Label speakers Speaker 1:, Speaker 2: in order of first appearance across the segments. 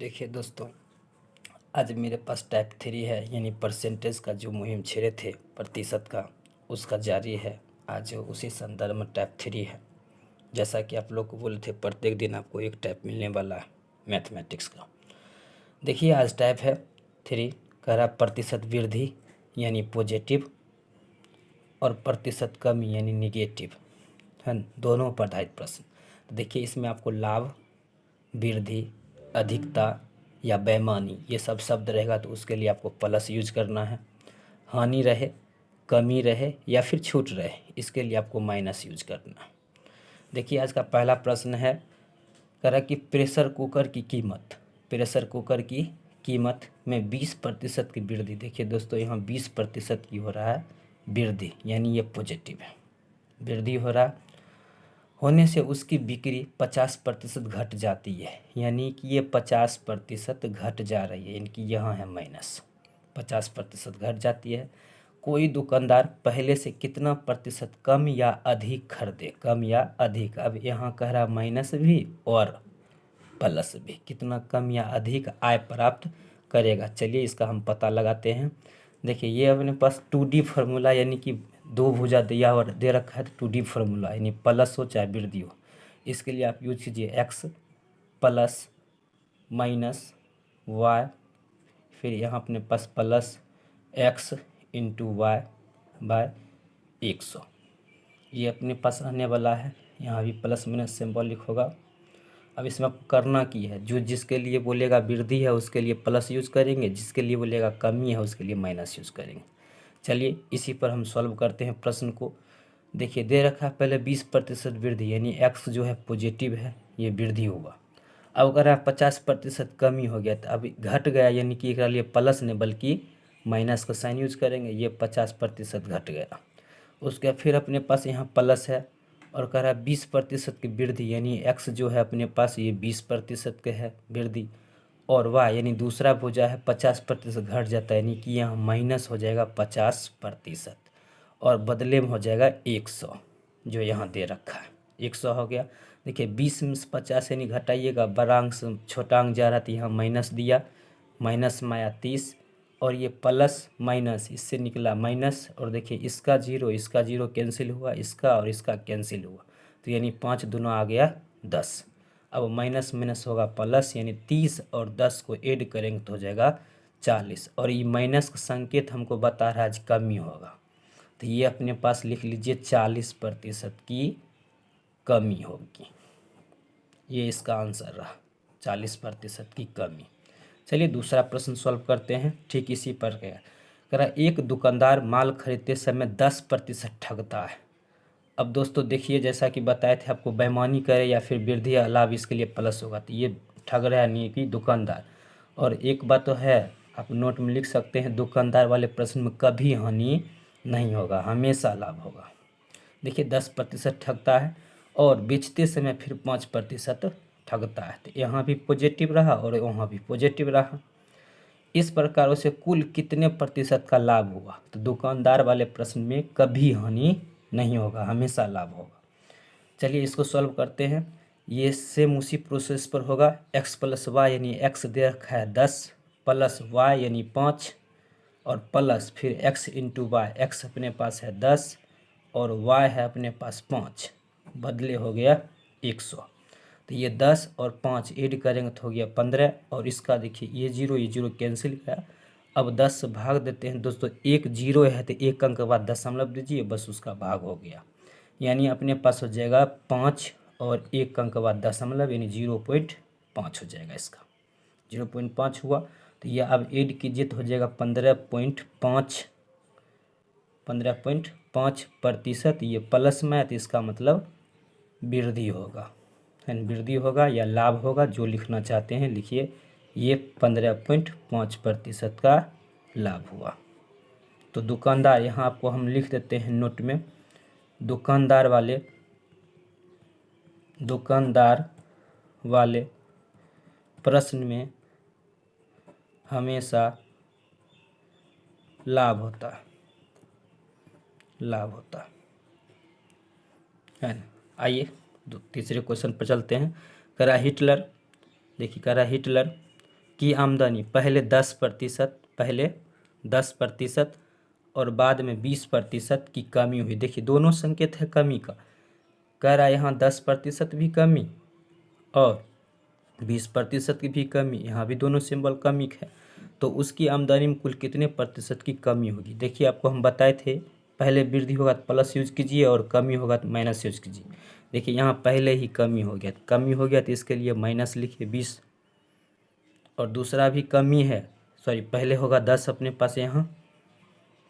Speaker 1: देखिए दोस्तों, आज मेरे पास टाइप 3 है, यानी परसेंटेज का जो मुहिम छेड़े थे प्रतिशत का, उसका जारी है। आज उसी संदर्भ में टाइप 3 है। जैसा कि आप लोग को बोले थे, प्रत्येक दिन आपको एक टाइप मिलने वाला है मैथमेटिक्स का। देखिए आज टाइप है 3, कह रहा प्रतिशत वृद्धि यानी पॉजिटिव और प्रतिशत कमी यानी निगेटिव है, दोनों पर आधारित प्रश्न। तो देखिए इसमें आपको लाभ, वृद्धि, अधिकता या बेईमानी ये सब शब्द रहेगा, तो उसके लिए आपको प्लस यूज करना है। हानि रहे, कमी रहे या फिर छूट रहे, इसके लिए आपको माइनस यूज करना है। देखिए आज का पहला प्रश्न है, कह रहा कि प्रेशर कुकर की कीमत में 20% की वृद्धि। देखिए दोस्तों, यहाँ 20% की हो रहा है वृद्धि, यानी ये पॉजिटिव है। वृद्धि हो रहा होने से उसकी बिक्री 50% घट जाती है, यानी कि ये 50% घट जा रही है, यानी कि यहाँ है माइनस। 50% घट जाती है। कोई दुकानदार पहले से कितना प्रतिशत कम या अधिक खरीदे, कम या अधिक। अब यहाँ कह रहा माइनस भी और प्लस भी, कितना कम या अधिक आय प्राप्त करेगा। चलिए इसका हम पता लगाते हैं। देखिए ये अपने पास 2D फार्मूला, यानी कि दो भुजा दिया और दे रखा है, तो 2D फार्मूला यानी प्लस हो चाहे वृद्धि हो, इसके लिए आप यूज कीजिए एक्स प्लस माइनस वाई, फिर यहाँ अपने पास plus X into Y by 100। ये अपने पास रहने वाला है। यहाँ भी प्लस माइनस सिंबॉलिक होगा। अब इसमें आपको करना की है, जो जिसके लिए बोलेगा वृद्धि है उसके लिए प्लस यूज़ करेंगे, जिसके लिए बोलेगा कमी है उसके लिए माइनस यूज़ करेंगे। चलिए इसी पर हम सॉल्व करते हैं प्रश्न को। देखिए दे रखा है पहले 20% वृद्धि, यानी एक्स जो है पॉजिटिव है, ये वृद्धि होगा। अब अगर आप 50% कमी हो गया, तो अभी घट गया, यानी कि इसके लिए प्लस नहीं बल्कि माइनस का साइन यूज करेंगे। ये 50% घट गया। उसके बाद फिर अपने पास यहाँ प्लस है और कह रहा है 20% की वृद्धि, यानी एक्स जो है अपने पास ये 20% के है वृद्धि, और वाई यानी दूसरा भुजा है 50% घट जाता है, यानी कि यहाँ माइनस हो जाएगा 50% और बदले में हो जाएगा 100, जो यहाँ दे रखा है 100 हो गया। देखिए 20 में से 50 यानी घटाइएगा, बड़ा अंक से छोटा अंक जा रहा था, यहाँ माइनस दिया, माइनस में आया 30 और ये प्लस माइनस इससे निकला माइनस, और देखिए इसका जीरो कैंसिल हुआ, इसका और इसका कैंसिल हुआ, तो यानी 5 दोनों आ गया 10। अब माइनस माइनस होगा प्लस, यानी 30 और 10 को ऐड करेंगे तो हो जाएगा 40, और ये माइनस का संकेत हमको बता रहा है आज कमी होगा, तो ये अपने पास लिख लीजिए 40% की कमी होगी। ये इसका आंसर रहा, 40% की कमी। चलिए दूसरा प्रश्न सॉल्व करते हैं। ठीक इसी पर गया, कह रहा एक दुकानदार माल खरीदते समय 10% ठगता है। अब दोस्तों देखिए, जैसा कि बताए थे आपको, बेईमानी करे या फिर वृद्धि या लाभ, इसके लिए प्लस होगा, तो ये ठग रहा है नहीं कि दुकानदार। और एक बात तो है, आप नोट में लिख सकते हैं, दुकानदार वाले प्रश्न में कभी हानि नहीं होगा, हमेशा लाभ होगा। देखिए 10% ठगता है और बेचते समय फिर 5% ठगता है, तो यहाँ भी पॉजिटिव रहा और वहाँ भी पॉजिटिव रहा। इस प्रकार उसे कुल कितने प्रतिशत का लाभ हुआ, तो दुकानदार वाले प्रश्न में कभी हानि नहीं होगा, हमेशा लाभ होगा। चलिए इसको सॉल्व करते हैं। ये सेम उसी प्रोसेस पर होगा। एक्स प्लस वाई, यानी एक्स दे रखा है 10 प्लस वाई यानी 5 और प्लस फिर एक्स इंटू वाई, एक्स अपने पास है 10 और वाई है अपने पास 5, बदले हो गया 100। तो ये 10 और 5 ऐड करेंगे तो हो गया 15, और इसका देखिए ये जीरो कैंसिल गया। अब 10 से भाग देते हैं दोस्तों, एक जीरो है तो एक अंक के बाद दशमलव दीजिए, बस उसका भाग हो गया, यानी अपने पास हो जाएगा 5 और एक अंक के बाद दशमलव, यानी 0.5 हो जाएगा। इसका 0.5 हुआ, तो ये अब ऐड कीजिए तो हो जाएगा 15.5%। ये प्लस में है तो इसका मतलब वृद्धि होगा, वृद्धि होगा या लाभ होगा, जो लिखना चाहते हैं लिखिए। ये 15.5% का लाभ हुआ। तो दुकानदार, यहाँ आपको हम लिख देते हैं नोट में, दुकानदार वाले प्रश्न में हमेशा लाभ होता है ना। आइए तीसरे क्वेश्चन पर चलते हैं। कह रहा हिटलर, देखिए कह रहा हिटलर की आमदनी पहले 10% और बाद में 20% की कमी हुई। देखिए दोनों संकेत है कमी का, कह रहा है यहाँ 10% भी कमी और 20% की भी कमी, यहाँ भी दोनों सिंबल कमी है। तो उसकी आमदनी में कुल कितने प्रतिशत की कमी होगी। देखिए आपको हम बताए थे पहले वृद्धि होगा तो प्लस यूज कीजिए और कमी होगा तो माइनस यूज कीजिए। देखिए यहाँ पहले ही कमी हो गया तो इसके लिए माइनस लिखिए 20, और दूसरा भी कमी है, सॉरी पहले होगा 10 अपने पास, यहाँ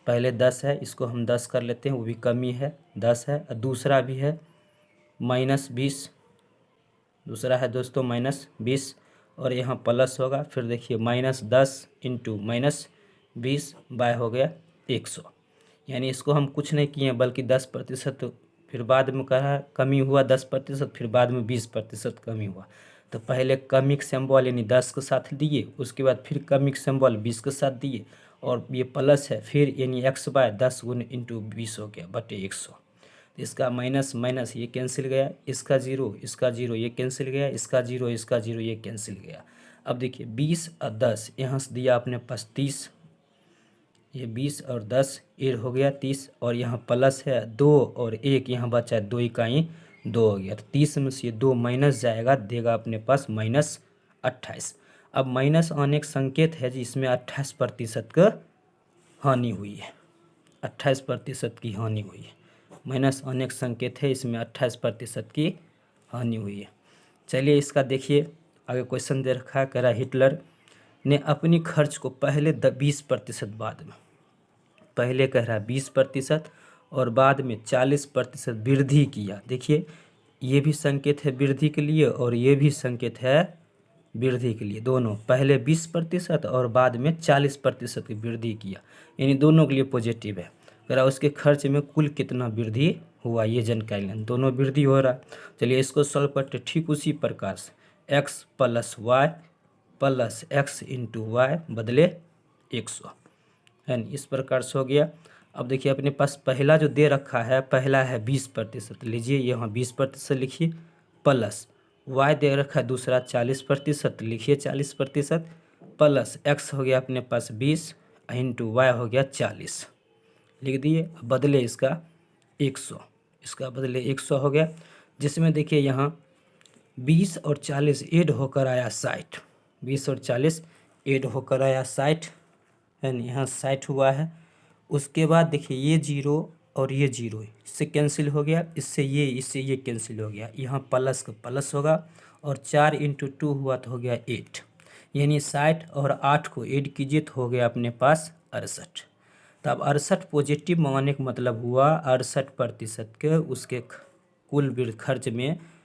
Speaker 1: पहले 10 है, इसको हम 10 कर लेते हैं, वो भी कमी है 10 है, और दूसरा भी है -20, दूसरा है दोस्तों -20 और यहाँ प्लस होगा, फिर देखिए -10 इंटू -20 बाय हो गया 100। यानी इसको हम कुछ नहीं किए बल्कि 10% फिर बाद में कहा कमी हुआ 10%, फिर बाद में 20% कमी हुआ। तो पहले कमिक सिंबल यानी 10 के साथ दिए, उसके बाद फिर कमिक सिंबल 20 के साथ दिए, और ये प्लस है फिर यानी x/10 गुना इंटू 20 हो गया बटे 100। इसका माइनस माइनस ये कैंसिल गया, इसका जीरो ये कैंसिल गया, इसका जीरो ये कैंसिल गया। अब देखिए 20 और 10 यहाँ से दिया अपने पास 30, ये 20 और 10 एड हो गया 30, और यहाँ प्लस है 2 और 1 यहाँ बचा है 2 इकाई 2 हो गया। तो 30 में से ये 2 माइनस जाएगा, देगा अपने पास -28। अब माइनस आने का संकेत है जिसमें 28% का हानि हुई है, 28% की हानि हुई है। माइनस आने का संकेत है, इसमें 28% की हानि हुई है। चलिए इसका देखिए आगे क्वेश्चन दे रखा है, कह रहा हिटलर ने अपनी खर्च को पहले 20% बाद में, पहले कह रहा है 20% और बाद में 40% वृद्धि किया। देखिए ये भी संकेत है वृद्धि के लिए और ये भी संकेत है वृद्धि के लिए, दोनों पहले 20% और बाद में 40% की वृद्धि किया, यानी दोनों के लिए पॉजिटिव है। कह रहा उसके खर्च में कुल कितना वृद्धि हुआ ये जानकारी लें, दोनों वृद्धि हो रहा है। चलिए इसको सॉल्व करते ठीक उसी प्रकार से, x + y + x into Y बदले 100 है न, इस प्रकार से हो गया। अब देखिए अपने पास पहला जो दे रखा है, पहला है 20%, लीजिए यहाँ 20% लिखिए, प्लस y दे रखा है दूसरा 40%, लिखिए 40%, प्लस x हो गया अपने पास 20 इंटू वाई हो गया 40, लिख दिए। बदले इसका 100, इसका बदले 100 हो गया, जिसमें देखिए यहाँ 20 और 40 ऐड होकर आया 60, 20 और 40 ऐड होकर आया 60 है न, यहाँ 60 हुआ है। उसके बाद देखिए ये जीरो और ये जीरो इससे कैंसिल हो गया, इससे ये कैंसिल हो गया, यहाँ प्लस का प्लस होगा, और 4 इंटू 2 हुआ तो हो गया 8, यानी 60 और 8 को ऐड कीजिए तो हो गया अपने पास 68। तब 68 पॉजिटिव मानने का मतलब हुआ 68% के उसके कुल खर्च में